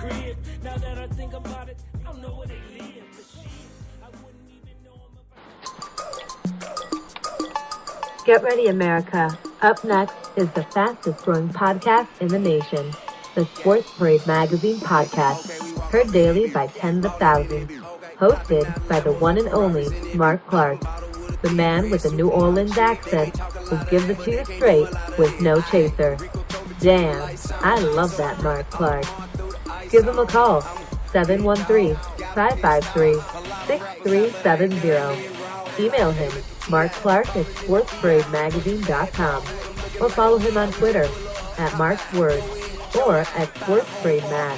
crib. Now that I think about it, I don't know where they live. But shit, I wouldn't even know them if I... Get ready, America. Up next is the fastest growing podcast in the nation, the Sports Parade Magazine podcast, heard daily by tens of thousands, hosted by the one and only Mark Clark, the man with the New Orleans accent who gives it to you straight with no chaser. Damn, I love that Mark Clark. Give him a call, 713-553-6370. Email him, markclark@sportsparademagazine.com, or follow him on Twitter at Mark's Words or at SportsParadeMag.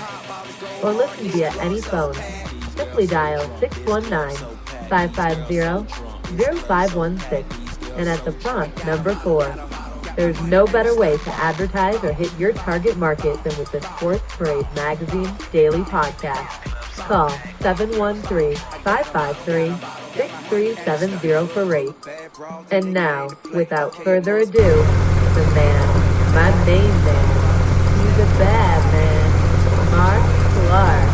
Or listen via any phone. Simply dial 619-550-0516 and at the prompt number 4. There's no better way to advertise or hit your target market than with the Sports Parade Magazine Daily Podcast. Call 713-553-6370 for rates. And now, without further ado, the man, my main man, he's a bad man, Mark Clark.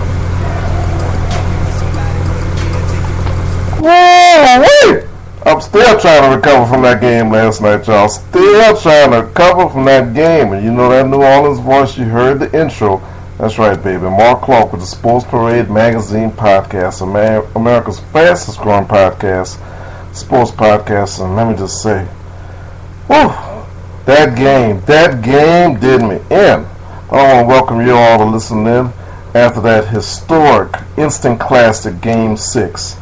Woo-wee! I'm still trying to recover from that game last night, y'all. Still trying to recover from that game. And you know that New Orleans voice, you heard the intro. That's right, baby. Mark Clark with the Sports Parade Magazine podcast, America's fastest growing podcast, sports podcast. And let me just say, whew, that game did me in. I want to welcome you all to listen in after that historic instant classic Game 6.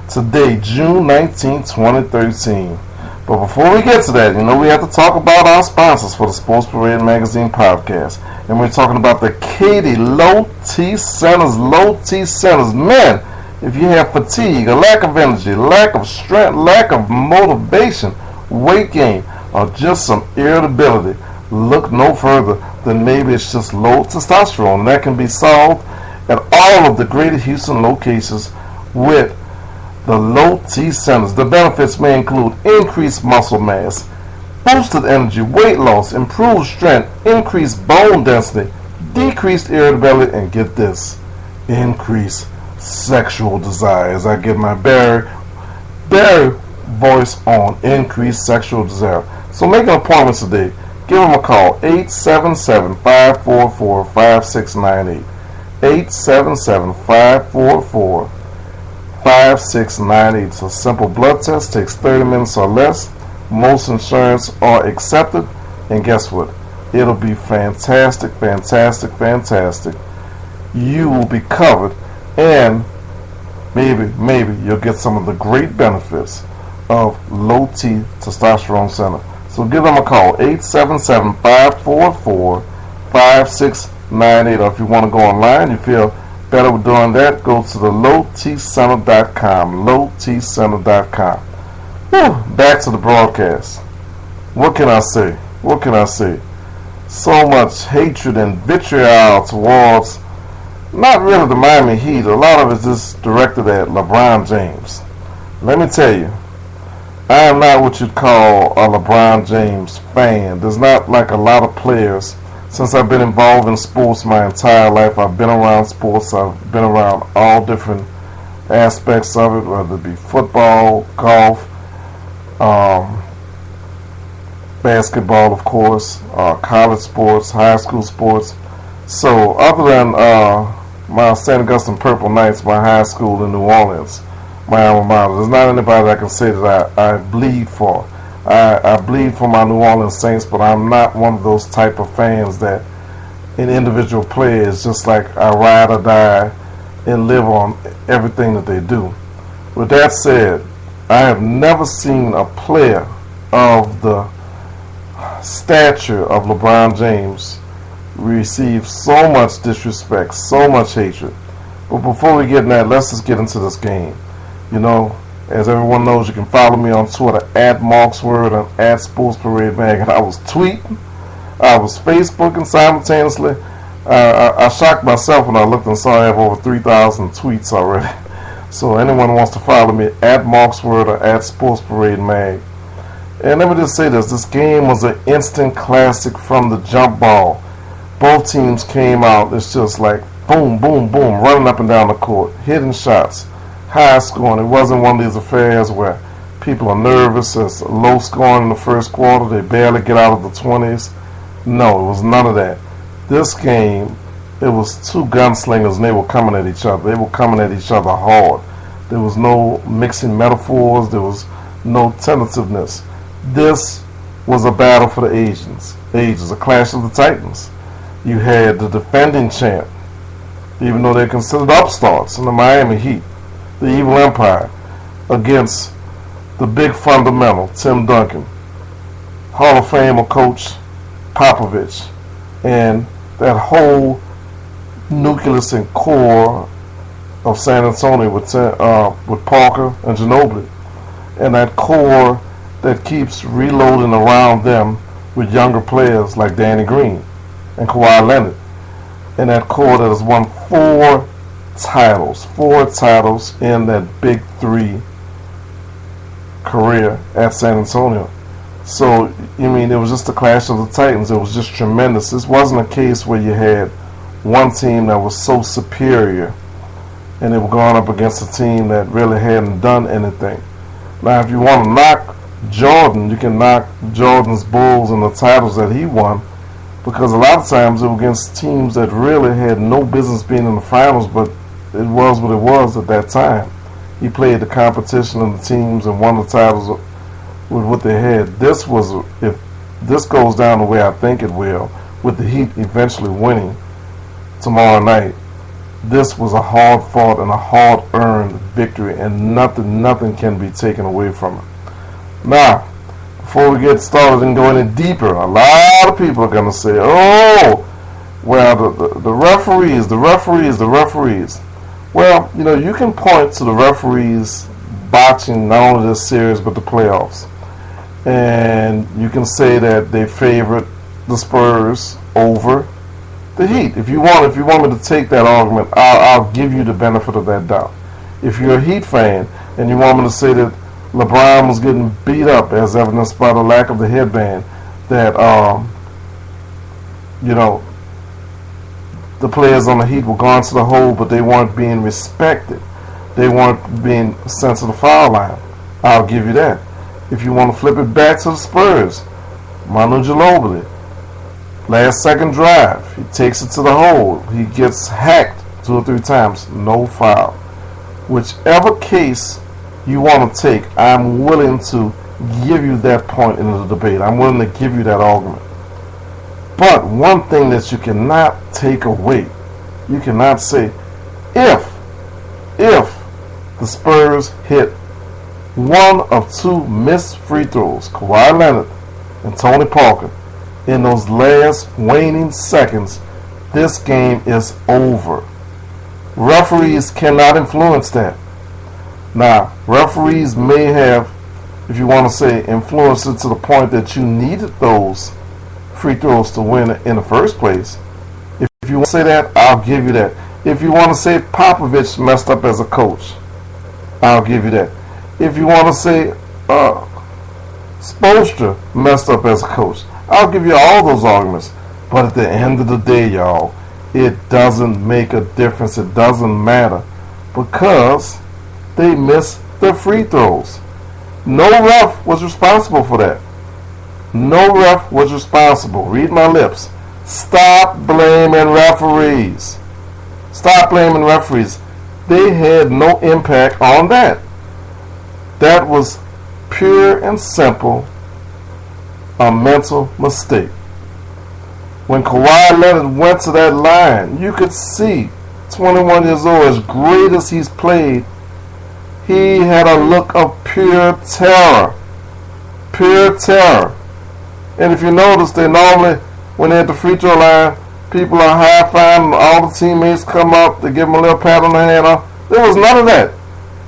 Today, June 19, 2013. But before we get to that, you know, we have to talk about our sponsors for the Sports Parade Magazine podcast. And we're talking about the Katy Low T Centers. Low T Centers. Men, if you have fatigue, a lack of energy, lack of strength, lack of motivation, weight gain, or just some irritability, look no further than maybe it's just low testosterone. And that can be solved at all of the Greater Houston locations with the Low T Centers. The benefits may include increased muscle mass, boosted energy, weight loss, improved strength, increased bone density, decreased irritability, and get this, increased sexual desire. As I get my Barry voice on increased sexual desire. So make an appointment today. Give them a call, 877-544-5698. 877-544-5698. It's a simple blood test, takes 30 minutes or less. Most insurance are accepted, and guess what? It'll be fantastic. You will be covered, and maybe you'll get some of the great benefits of Low T Testosterone Center. So give them a call, 877-544-5698. Or if you want to go online, you feel better with doing that, go to the lowtcenter.com. lowtcenter.com. Back to the broadcast. What can I say? So much hatred and vitriol towards not really the Miami Heat. A lot of it is just directed at LeBron James. Let me tell you, I am not what you'd call a LeBron James fan. There's not like a lot of players. Since I've been involved in sports my entire life, I've been around sports. I've been around all different aspects of it, whether it be football, golf, basketball, of course, college sports, high school sports. So other than my St. Augustine Purple Knights, my high school in New Orleans, my alma mater, there's not anybody that I can say that I bleed for. I bleed for my New Orleans Saints, but I'm not one of those type of fans that an individual player is just like I ride or die and live on everything that they do. With that said, I have never seen a player of the stature of LeBron James receive so much disrespect, so much hatred. But before we get in that, let's just get into this game. You know, as everyone knows, you can follow me on Twitter at Mark's Word and at Sports Parade Mag. And I was tweeting, I was Facebooking simultaneously. I shocked myself when I looked and saw I have over 3,000 tweets already. So anyone wants to follow me at Mark's Word or at Sports Parade Mag. And let me just say this game was an instant classic from the jump ball. Both teams came out, it's just like boom, boom, boom, running up and down the court, hitting shots, high scoring. It wasn't one of these affairs where people are nervous. It's low scoring in the first quarter. They barely get out of the 20s. No, it was none of that. This game, it was two gunslingers and they were coming at each other. They were coming at each other hard. There was no mixing metaphors. There was no tentativeness. This was a battle for the ages, a clash of the titans. You had the defending champ, even though they're considered upstarts in the Miami Heat, the Evil Empire, against the big fundamental, Tim Duncan, Hall of Famer coach Popovich, and that whole nucleus and core of San Antonio with Parker and Ginobili, and that core that keeps reloading around them with younger players like Danny Green and Kawhi Leonard, and that core that has won four titles in that big three career at San Antonio. So, it was just a clash of the titans. It was just tremendous. This wasn't a case where you had one team that was so superior and they were going up against a team that really hadn't done anything. Now, if you want to knock Jordan, you can knock Jordan's Bulls and the titles that he won, because a lot of times it was against teams that really had no business being in the finals, but it was what it was at that time. He played the competition and the teams and won the titles with what they had. This was, if this goes down the way I think it will, with the Heat eventually winning tomorrow night, this was a hard-fought and a hard-earned victory, and nothing can be taken away from it. Now, before we get started and go any deeper, a lot of people are going to say, oh, well, the referees. Well, you can point to the referees botching not only this series but the playoffs. And you can say that they favored the Spurs over the Heat. If you want me to take that argument, I'll give you the benefit of that doubt. If you're a Heat fan and you want me to say that LeBron was getting beat up, as evidenced by the lack of the headband, that the players on the Heat were going to the hole, but they weren't being respected. They weren't being sent to the foul line. I'll give you that. If you want to flip it back to the Spurs, Manu Ginobili, last second drive, he takes it to the hole. He gets hacked 2 or 3 times, no foul. Whichever case you want to take, I'm willing to give you that point in the debate. I'm willing to give you that argument. But one thing that you cannot take away, you cannot say, if the Spurs hit one of 2 missed free throws, Kawhi Leonard and Tony Parker, in those last waning seconds, this game is over. Referees cannot influence that. Now, referees may have, if you want to say, influenced it to the point that you needed those free throws to win in the first place. If you want to say that, I'll give you that. If you want to say Popovich messed up as a coach, I'll give you that. If you want to say Spoelstra messed up as a coach, I'll give you all those arguments. But at the end of the day, y'all, it doesn't make a difference. It doesn't matter, because they missed their free throws. No ref was responsible for that. No ref was responsible. Read my lips. Stop blaming referees. Stop blaming referees. They had no impact on that. That was pure and simple a mental mistake. When Kawhi Leonard went to that line, you could see, 21 years old, as great as he's played, he had a look of pure terror. Pure terror. And if you notice, they normally, when they're at the free throw line, people are high-fiving, all the teammates come up, they give him a little pat on the hand. There was none of that.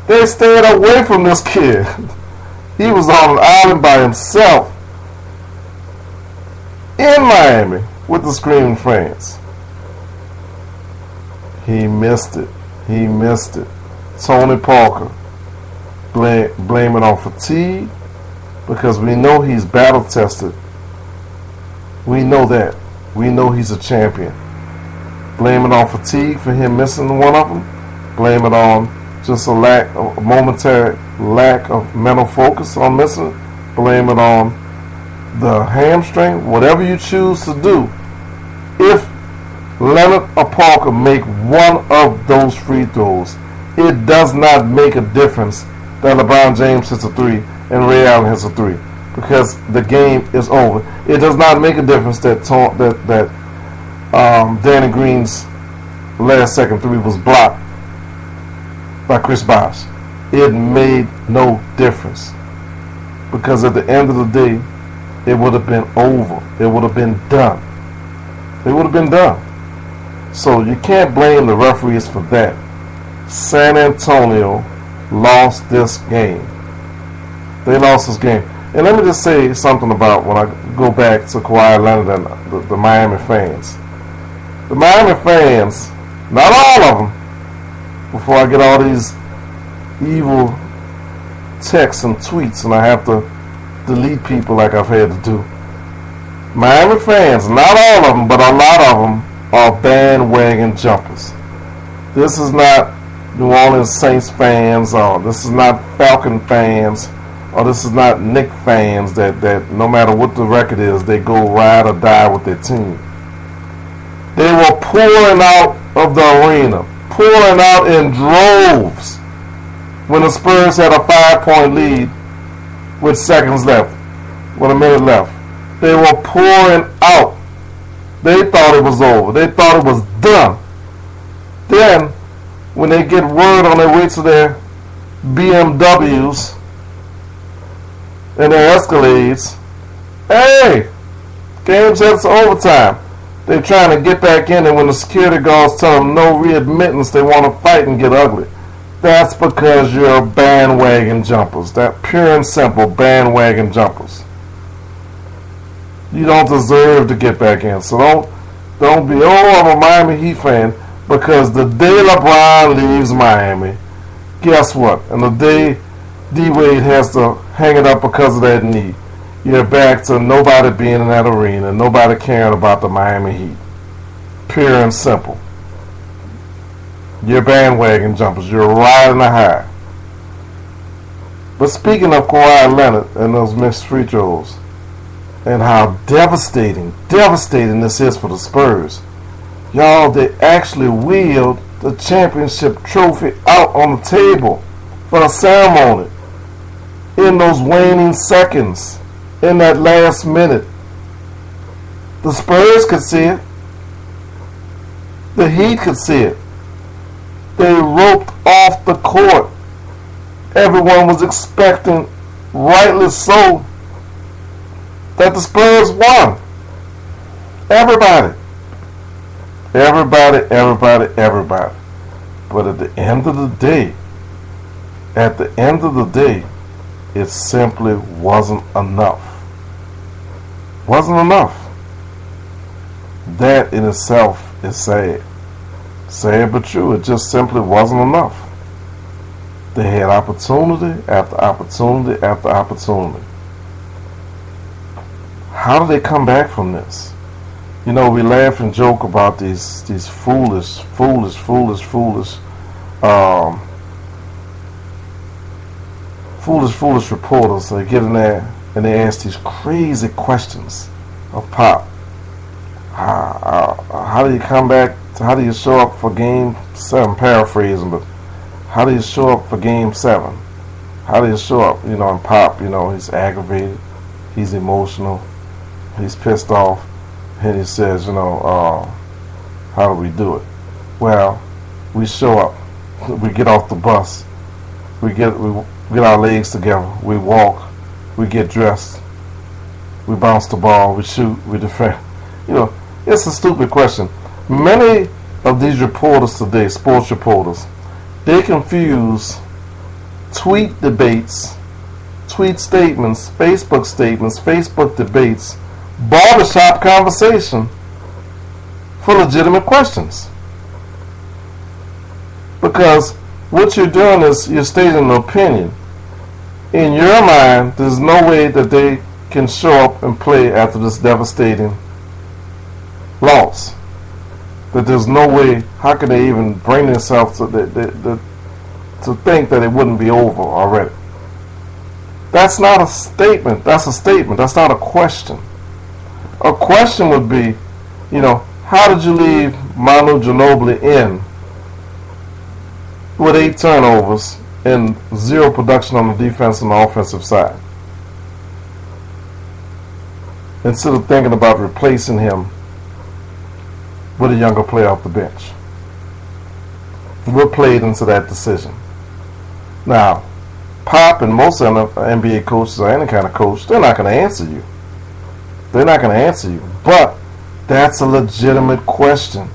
They stayed away from this kid. He was on an island by himself in Miami with the screaming fans. He missed it. He missed it. Tony Parker, blame it on fatigue, because we know he's battle tested. We know that. We know he's a champion. Blame it on fatigue for him missing one of them. Blame it on just a momentary lack of mental focus on missing it. Blame it on the hamstring. Whatever you choose to do, if Leonard or Parker make one of those free throws, it does not make a difference that LeBron James hits a three and Ray Allen hits a three, because the game is over. It does not make a difference that Danny Green's last second three was blocked by Chris Bosh. It made no difference, because at the end of the day, it would have been over. It would have been done. It would have been done. So you can't blame the referees for that. San Antonio lost this game. They lost this game. And let me just say something about when I go back to Kawhi Leonard and the Miami fans. The Miami fans, not all of them, before I get all these evil texts and tweets and I have to delete people like I've had to do. Miami fans, not all of them, but a lot of them are bandwagon jumpers. This is not New Orleans Saints fans, or this is not Falcon fans, or this is not Knick fans that no matter what the record is, they go ride or die with their team. They were pouring out of the arena, pouring out in droves when the Spurs had a 5-point lead with seconds left, with a minute left. They were pouring out. They thought it was over. They thought it was done. Then, when they get word on their way to their BMWs and their Escalades, hey, game's headed to overtime. They're trying to get back in, and when the security guards tell them no readmittance, they want to fight and get ugly. That's because you're bandwagon jumpers. That pure and simple bandwagon jumpers. You don't deserve to get back in. So don't be, I'm a Miami Heat fan, because the day LeBron leaves Miami, guess what? And the day D-Wade has to hang it up because of that knee, you're back to nobody being in that arena, nobody caring about the Miami Heat. Pure and simple. You're bandwagon jumpers. You're riding the high. But speaking of Kawhi Leonard and those missed free throws, and how devastating this is for the Spurs. Y'all, they actually wheeled the championship trophy out on the table for the ceremony in those waning seconds, in that last minute. The Spurs could see it. The Heat could see it. They roped off the court. Everyone was expecting, rightly so, that the Spurs won. Everybody. But at the end of the day, it simply wasn't enough. Wasn't enough. That in itself is sad. Sad but true. It just simply wasn't enough. They had opportunity after opportunity after opportunity. How do they come back from this? You know, we laugh and joke about these foolish reporters. They get in there and they ask these crazy questions of Pop. How do you come back? How do you show up for Game 7? Paraphrasing, but how do you show up for Game 7? How do you show up? You know, and Pop, you know, he's aggravated, he's emotional, he's pissed off, and he says, you know, how do we do it? Well, we show up, we get off the bus, we get our legs together, we walk, we get dressed, we bounce the ball, we shoot, we defend. You know, it's a stupid question. Many of these reporters today, sports reporters, they confuse tweet debates, tweet statements, Facebook debates, barbershop conversation for legitimate questions. Because what you're doing is you're stating an opinion. In your mind, there's no way that they can show up and play after this devastating loss. that there's no way, how can they even bring themselves to think that it wouldn't be over already? That's not a statement. That's a statement. That's not a question. A question would be, how did you leave Manu Ginobili in with 8 turnovers and 0 production on the defense and the offensive side? Instead of thinking about replacing him with a younger player off the bench. What played into that decision? Now, Pop and most of the NBA coaches or any kind of coach, they're not going to answer you. They're not going to answer you. But that's a legitimate question.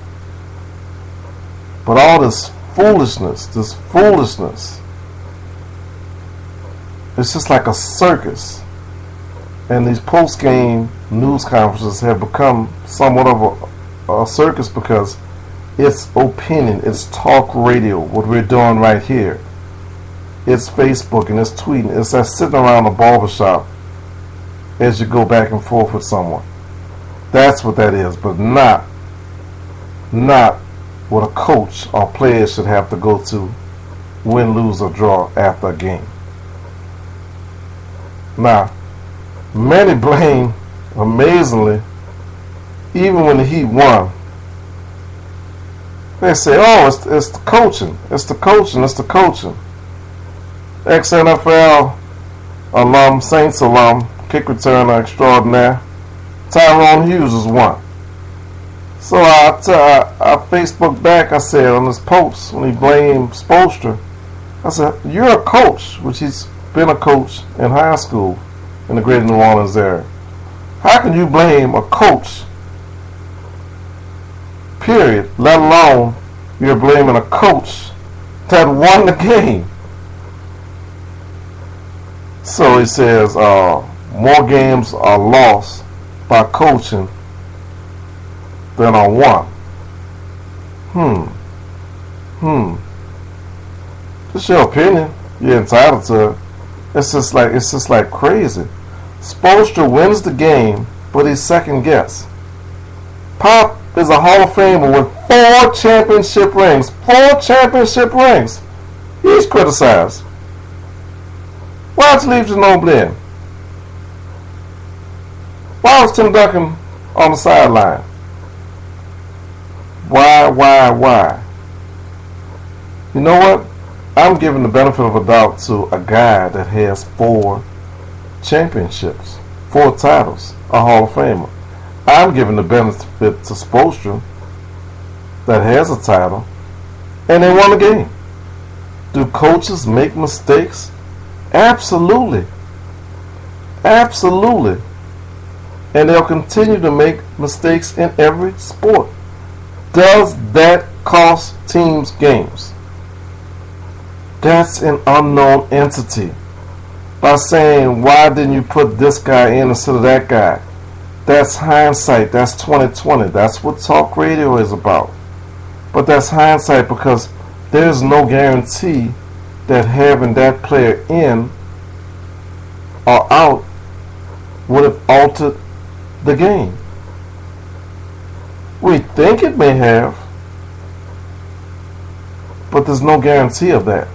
But all this foolishness, it's just like a circus. And these post-game news conferences have become somewhat of a circus because it's opinion, it's talk radio, what we're doing right here. It's Facebook and it's tweeting. It's that sitting around a barbershop as you go back and forth with someone. That's what that is, but not what a coach or player should have to go to win, lose, or draw after a game. Now, many blame, amazingly, even when the Heat won, they say, oh, it's the coaching. It's the coaching. It's the coaching. Ex-NFL alum, Saints alum, kick returner extraordinaire, Tyrone Hughes is one. So I Facebook back, I said on his post, when he blamed Spoelstra, I said, you're a coach, which he's been a coach in high school in the greater New Orleans area. How can you blame a coach, period, let alone you're blaming a coach that won the game? So he says more games are lost by coaching than are won. It's your opinion. You're entitled to it. It's just like crazy. Spoelstra wins the game, but he's second guess. Pop is a Hall of Famer with 4 championship rings. 4 championship rings. He's criticized. Why'd you leave Ginobili in? Why was Tim Duncan on the sideline? Why? You know what? I'm giving the benefit of a doubt to a guy that has 4 championships, 4 titles, a Hall of Famer. I'm giving the benefit to Spoelstra that has a title and they won the game. Do coaches make mistakes? Absolutely. Absolutely. And they'll continue to make mistakes in every sport. Does that cost teams games? That's an unknown entity. By saying, why didn't you put this guy in instead of that guy? That's hindsight. That's 2020. That's what talk radio is about. But that's hindsight because there's no guarantee that having that player in or out would have altered the game. We think it may have, but there's no guarantee of that.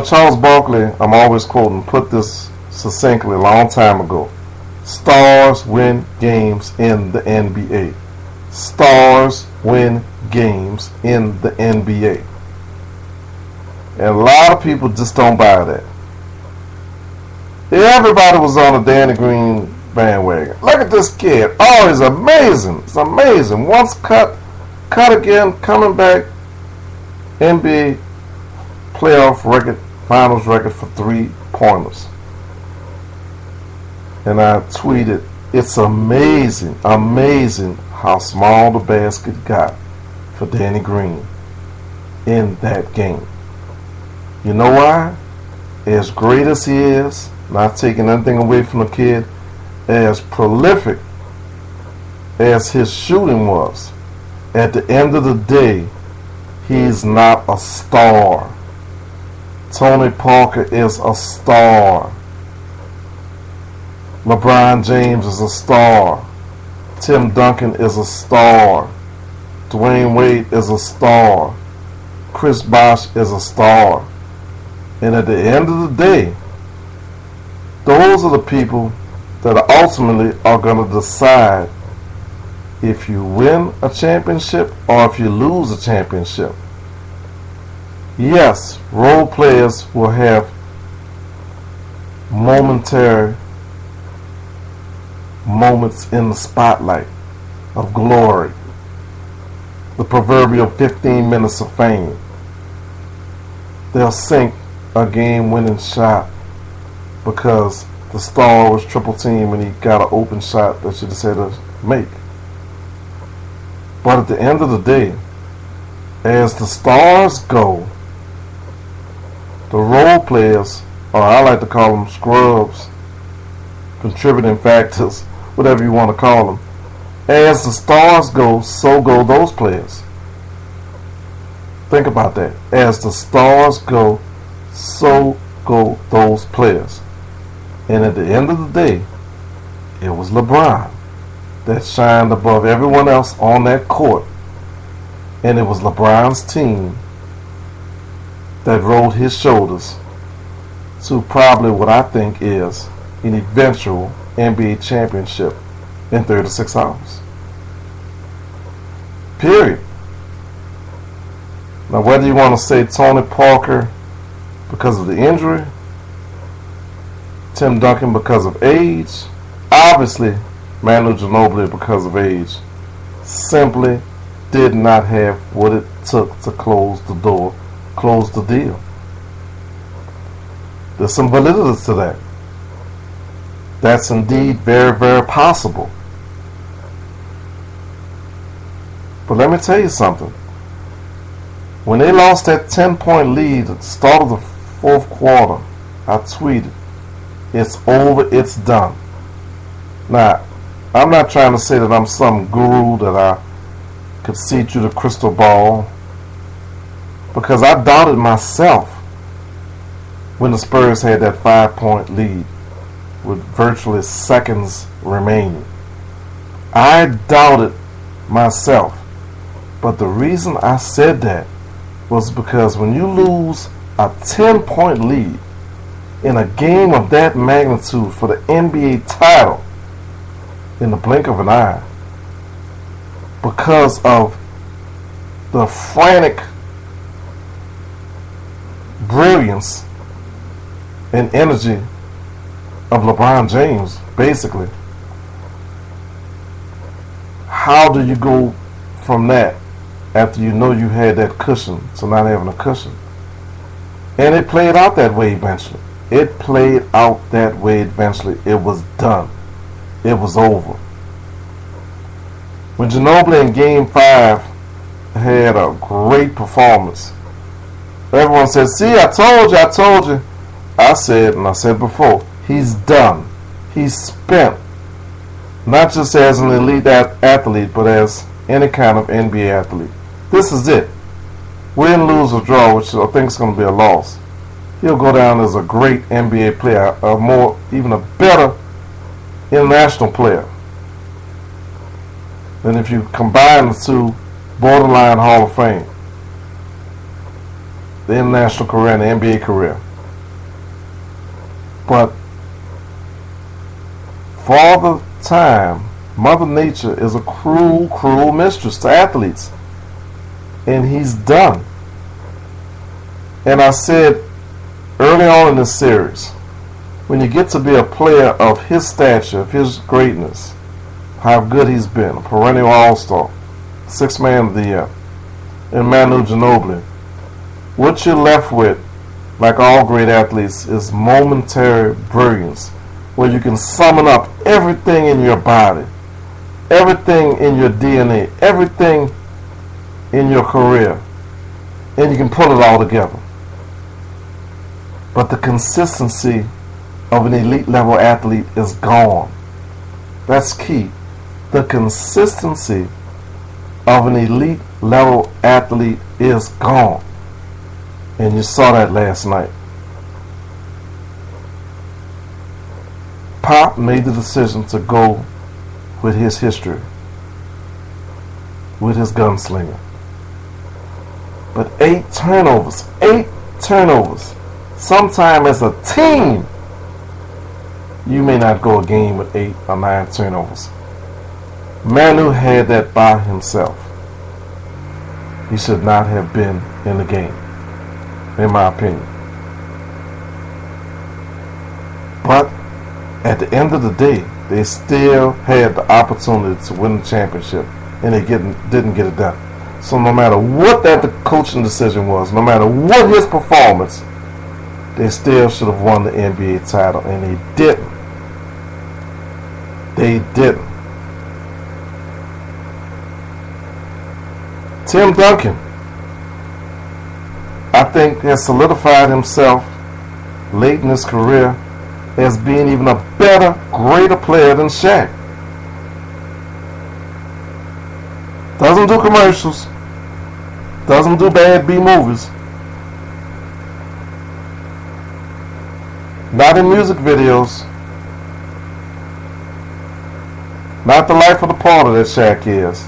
Charles Barkley, I'm always quoting, put this succinctly a long time ago. Stars win games in the NBA. Stars win games in the NBA. And a lot of people just don't buy that. Everybody was on the Danny Green bandwagon. Look at this kid. Oh, he's amazing. It's amazing. Once cut again, coming back. NBA playoff record, finals record for 3-pointers. And I tweeted, it's amazing how small the basket got for Danny Green in that game. You know why? As great as he is, not taking anything away from the kid, as prolific as his shooting was, at the end of the day, he's not a star. Tony Parker is a star. LeBron James is a star. Tim Duncan is a star. Dwayne Wade is a star. Chris Bosh is a star. And at the end of the day, those are the people that are ultimately are going to decide if you win a championship or if you lose a championship. Yes, role players will have momentary moments in the spotlight of glory, the proverbial 15 minutes of fame. They'll sink a game-winning shot because the star was triple team and he got an open shot that you just had to make. But at the end of the day, as the stars go, the role players, or I like to call them scrubs, contributing factors, whatever you want to call them, as the stars go, so go those players. Think about that. As the stars go, so go those players. And at the end of the day, it was LeBron that shined above everyone else on that court. And it was LeBron's team that rolled his shoulders to probably what I think is an eventual NBA championship in 36 hours. Period. Now, whether you want to say Tony Parker because of the injury, Tim Duncan because of age, obviously Manu Ginobili because of age, simply did not have what it took to close the door, close the deal. There's some validity to that. That's indeed very, very possible. But let me tell you something. When they lost that 10-point lead at the start of the fourth quarter, I tweeted, "It's over, it's done." Now, I'm not trying to say that I'm some guru that I could see through the crystal ball, because I doubted myself when the Spurs had that 5-point lead with virtually seconds remaining. I doubted myself. But the reason I said that was because when you lose a 10-point lead in a game of that magnitude for the NBA title in the blink of an eye, because of the frantic brilliance and energy of LeBron James, basically, how do you go from that after you know you had that cushion to not having a cushion? And it played out that way eventually. It played out that way eventually. It was done. It was over. When Ginobili in Game 5 had a great performance, everyone said, "See, I told you. I said, and I said before, he's done. He's spent. Not just as an elite athlete, but as any kind of NBA athlete. This is it. Win, lose, or draw, which I think is going to be a loss. He'll go down as a great NBA player, even a better international player. And if you combine the two, borderline Hall of Fame, the international career and the NBA career. But for the time, Mother Nature is a cruel, cruel mistress to athletes. And he's done. And I said early on in this series, when you get to be a player of his stature, of his greatness, how good he's been, a perennial all-star, 6th man of the year, and Manu Ginobili, what you're left with, like all great athletes, is momentary brilliance, where you can summon up everything in your body, everything in your DNA, everything in your career, and you can pull it all together. But the consistency of an elite level athlete is gone. That's key. The consistency of an elite level athlete is gone. And you saw that last night. Pop made the decision to go with his history, with his gunslinger. But 8 turnovers. 8 turnovers. Sometime as a team, you may not go a game with 8 or 9 turnovers. Manu had that by himself. He should not have been in the game, in my opinion. But at the end of the day, they still had the opportunity to win the championship, and they didn't get it done. So no matter what that the coaching decision was, no matter what his performance, they still should have won the NBA title, and they didn't. They didn't. Tim Duncan, I think, has solidified himself late in his career as being even a better, greater player than Shaq. Doesn't do commercials. Doesn't do bad B movies. Not in music videos. Not the life of the party that Shaq is.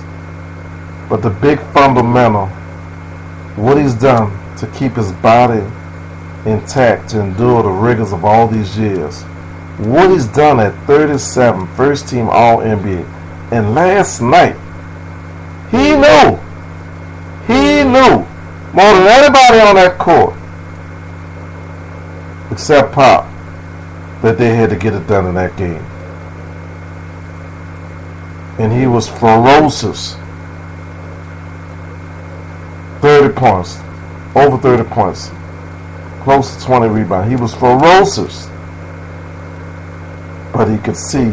But the big fundamental, what he's done to keep his body intact, to endure the rigors of all these years. What he's done at 37, first team All-NBA. And last night, he knew more than anybody on that court, except Pop, that they had to get it done in that game. And he was ferocious. 30 points, over 30 points, close to 20 rebounds. He was ferocious, but he could see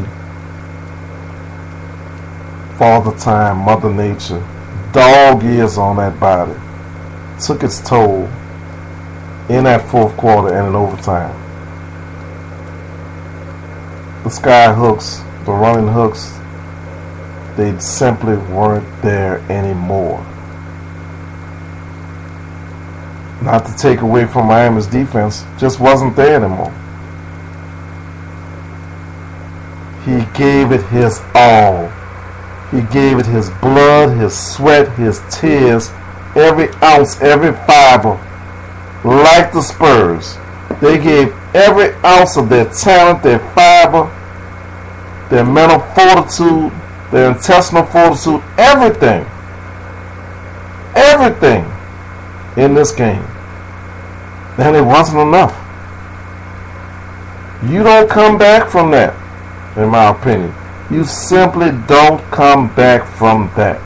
Father Time, Mother Nature, dog ears on that body, took its toll in that fourth quarter and in overtime. The sky hooks, the running hooks, they simply weren't there anymore. Not to take away from Miami's defense, just wasn't there anymore. He gave it his all. He gave it his blood, his sweat, his tears, every ounce, every fiber. Like the Spurs, they gave every ounce of their talent, their fiber, their mental fortitude, their intestinal fortitude, everything. Everything in this game. And it wasn't enough. You don't come back from that, in my opinion. You simply don't come back from that.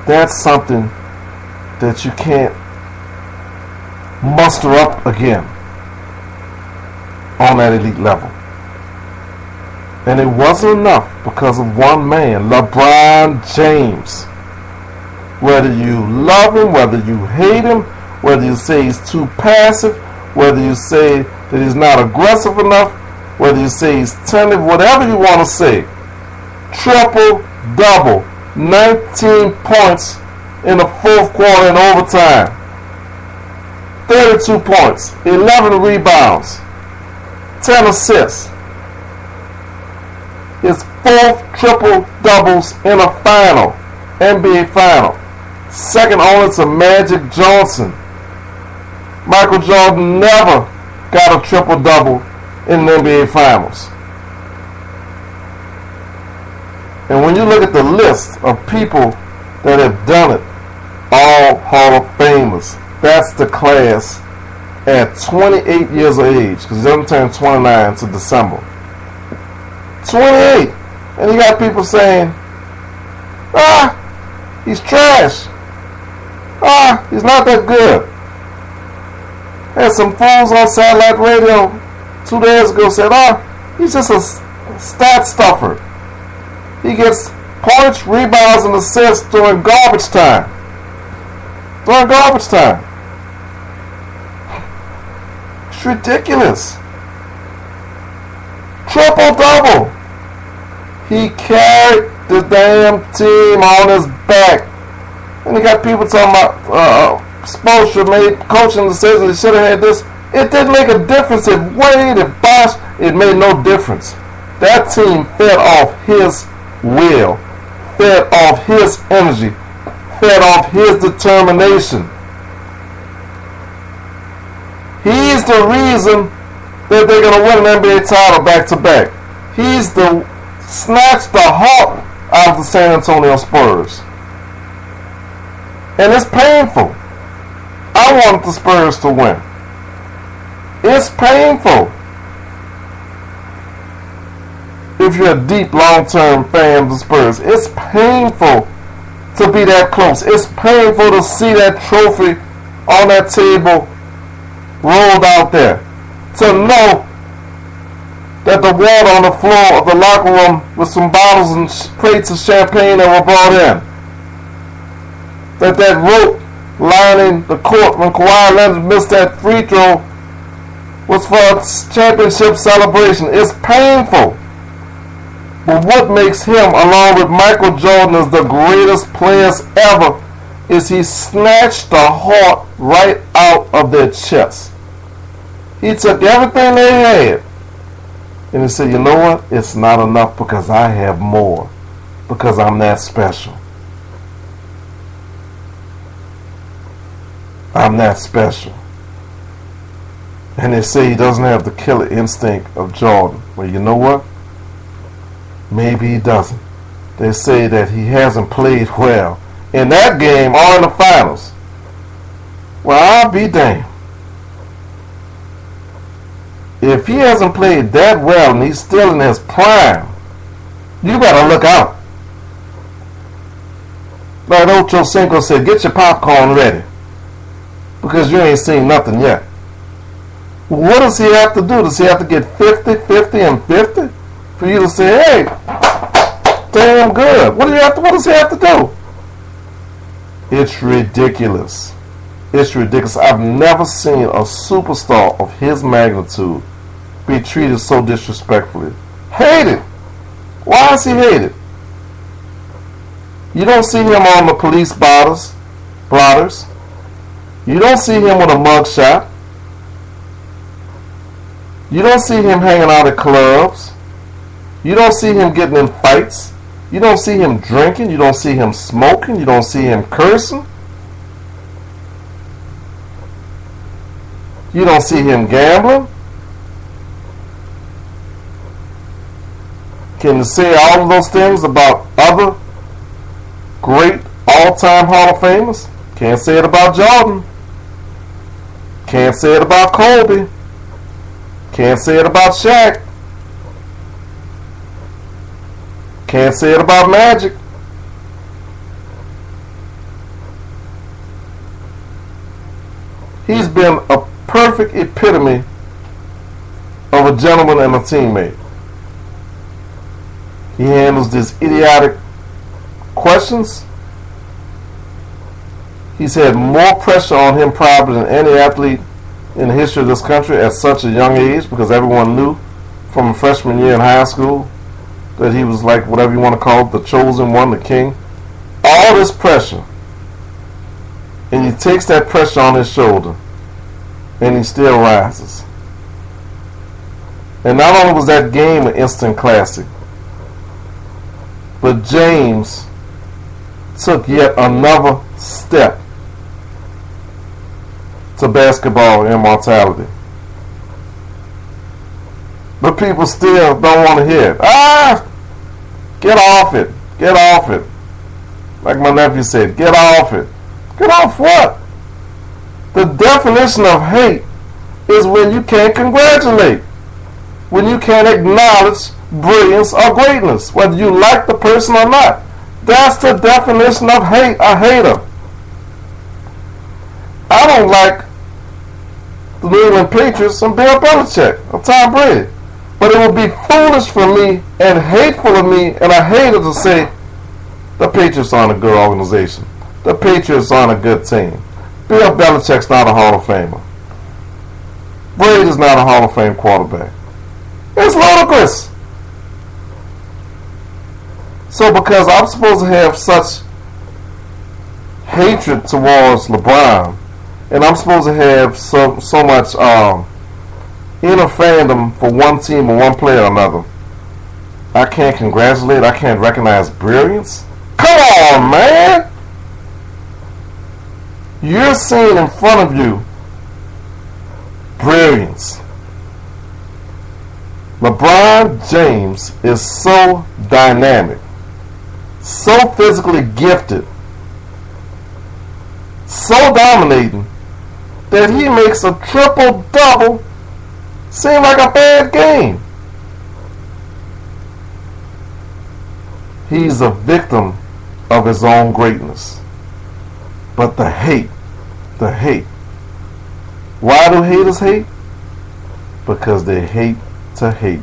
That's something that you can't muster up again on that elite level. And it wasn't enough because of one man, LeBron James. Whether you love him, whether you hate him, whether you say he's too passive, whether you say that he's not aggressive enough, whether you say he's tentative, whatever you want to say. Triple-double, 19 points in the fourth quarter in overtime. 32 points, 11 rebounds, 10 assists. His fourth triple-doubles in a final, NBA final. Second only to Magic Johnson. Michael Jordan never got a triple-double in the NBA Finals. And when you look at the list of people that have done it, all Hall of Famers, that's the class at 28 years of age, because he doesn't turn 29 to December. 28! And you got people saying, he's trash. He's not that good. Had some fools on satellite radio 2 days ago said, he's just a stat stuffer. He gets points, rebounds, and assists during garbage time. During garbage time. It's ridiculous. Triple-double. He carried the damn team on his back. And you got people talking about Spoelstra made coaching decisions. He should have had this. It didn't make a difference. If Wade, if Bosh, it made no difference. That team fed off his will, fed off his energy, fed off his determination. He's the reason that they're going to win an NBA title back to back. He's the snatched the heart out of the San Antonio Spurs. And it's painful. I wanted the Spurs to win. It's painful. If you're a deep, long-term fan of the Spurs, it's painful to be that close. It's painful to see that trophy on that table rolled out there. To know that the water on the floor of the locker room with some bottles and crates of champagne that were brought in, that rope lining the court when Kawhi Leonard missed that free throw was for a championship celebration. It's painful. But what makes him, along with Michael Jordan, as the greatest players ever, is he snatched the heart right out of their chest. He took everything they had and he said, you know what? It's not enough because I have more. Because I'm that special. I'm that special. And they say he doesn't have the killer instinct of Jordan. Well, you know what? Maybe he doesn't. They say that he hasn't played well in that game or in the finals. Well, I'll be damned. If he hasn't played that well and he's still in his prime, you better look out. Like Ocho Cinco said, get your popcorn ready. Because you ain't seen nothing yet. What does he have to do? Does he have to get 50, 50, and 50? For you to say, hey, damn good. What does he have to do? It's ridiculous. It's ridiculous. I've never seen a superstar of his magnitude be treated so disrespectfully. Hated. Why is he hated? You don't see him on the police blotters. You don't see him with a mugshot. You don't see him hanging out at clubs. You don't see him getting in fights. You don't see him drinking. You don't see him smoking. You don't see him cursing. You don't see him gambling. Can you say all of those things about other great all-time Hall of Famers? Can't say it about Jordan. Can't say it about Kobe. Can't say it about Shaq. Can't say it about Magic. He's been a perfect epitome of a gentleman and a teammate. He handles these idiotic questions. He's had more pressure on him probably than any athlete in the history of this country at such a young age, because everyone knew from a freshman year in high school that he was like whatever you want to call it, the chosen one, the king. All this pressure. And he takes that pressure on his shoulder and he still rises. And not only was that game an instant classic, but James took yet another step to basketball immortality. But people still don't want to hear it. Get off it. Get off it. Like my nephew said, get off it. Get off what? The definition of hate is when you can't congratulate. When you can't acknowledge brilliance or greatness, whether you like the person or not. That's the definition of hate, a hater. I don't like the New England Patriots and Bill Belichick or Tom Brady. But it would be foolish for me and hateful of me and a hater to say the Patriots aren't a good organization. The Patriots aren't a good team. Bill Belichick's not a Hall of Famer. Brady's not a Hall of Fame quarterback. It's ludicrous. So because I'm supposed to have such hatred towards LeBron, and I'm supposed to have so much inner fandom for one team or one player or another, I can't congratulate, I can't recognize brilliance. Come on, man. You're seeing in front of you brilliance. LeBron James is so dynamic, so physically gifted, so dominating that he makes a triple-double seem like a bad game. He's a victim of his own greatness. But the hate. Why do haters hate? Because they hate to hate.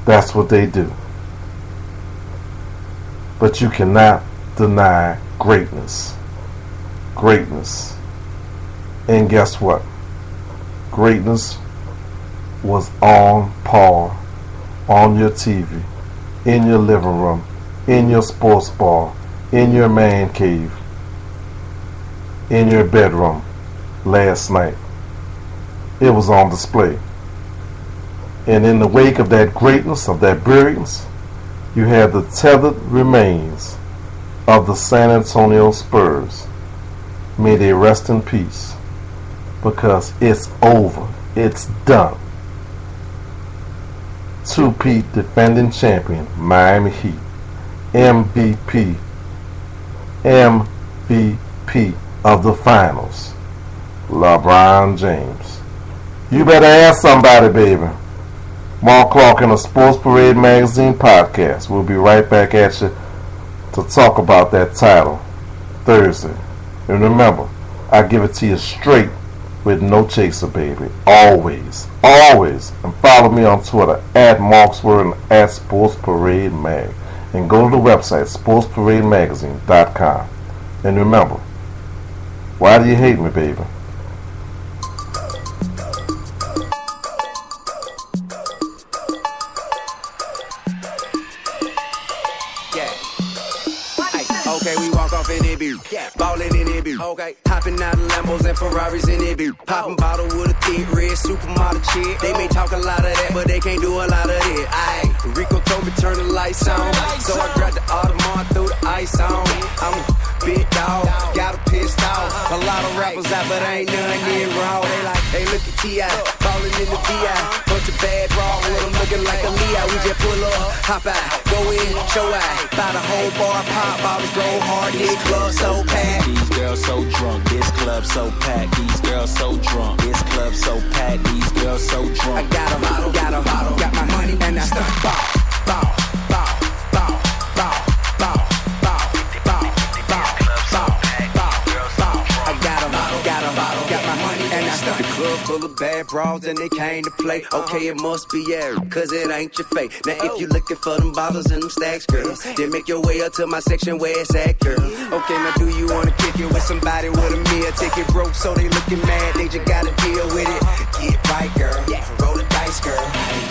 That's what they do. But you cannot deny greatness. Greatness. And guess what? Greatness was on par, on your TV, in your living room, in your sports bar, in your man cave, in your bedroom last night. It was on display. And in the wake of that greatness, of that brilliance, you have the tethered remains of the San Antonio Spurs. May they rest in peace, because it's over. It's done. Two-peat defending champion, Miami Heat. MVP of the finals, LeBron James. You better ask somebody, baby. Mark Clark in a Sports Parade Magazine podcast. We'll be right back at you to talk about that title Thursday. And remember, I give it to you straight with no chaser, baby. Always. And follow me on Twitter at Marksword and at Sports Parade Mag. And go to the website, sportsparademagazine.com. And remember, why do you hate me, baby? Okay, we walk off in it, beat. Ballin' in it, beat. Okay, hopping out of Lambos and Ferraris in it, beat. Poppin' bottle with a thick red supermodel chick. They may talk a lot of that, but they can't do a lot of it. Aye, Rico told me turn the lights on, so I grabbed the Audemars, threw the ice on. I'm a big dog, got a pissed off. A lot of rappers out, but ain't none near raw. They like, hey, look at T.I. Ballin' in the V.I. Bunch of bad raw with them looking like a Leo. We just pull up, hop out, go in, show out. Buy the whole bar, pop bottles, go hard, this club so packed. These girls so drunk, this club so packed. These girls so drunk, this club so packed. These girls so drunk. I got a bottle, got my money and I start bow. The club full of bad bras and they came to play. Okay, it must be air, cause it ain't your fate. Now if you looking for them bottles and them stacks, girl, then make your way up to my section where it's at, girl. Okay, now do you wanna kick it with somebody with a meal ticket broke, so they looking mad, they just gotta deal with it. Get right, girl, roll the dice, girl.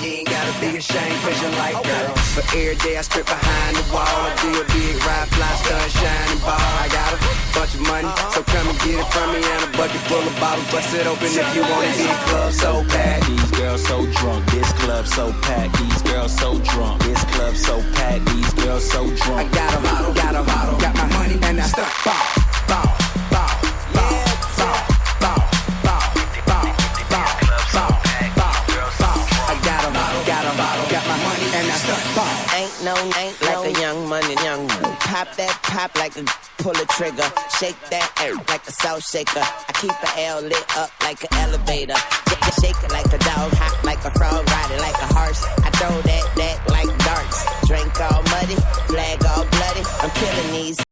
You ain't gotta be ashamed cause you like, girl. But every day I strip behind the wall, I do a big ride, fly, stun, shining ball. I got a bunch of money, so come and get it from me, and a bucket full of bottles, bust it open if you want it. This club so packed. These girls so drunk, this club so packed. These girls so drunk, this club so packed. These girls so drunk. I got a bottle, got my money and I start bow. I got a bottle, got my money and I start bow. Ain't like a young money, young. Pop that pop like a pull a trigger. Shake that like a salt shaker. I keep the L lit up like an elevator. Shake it like a dog, hot like a frog, ride it like a horse. I throw that like darts. Drink all muddy, flag all bloody. I'm killing these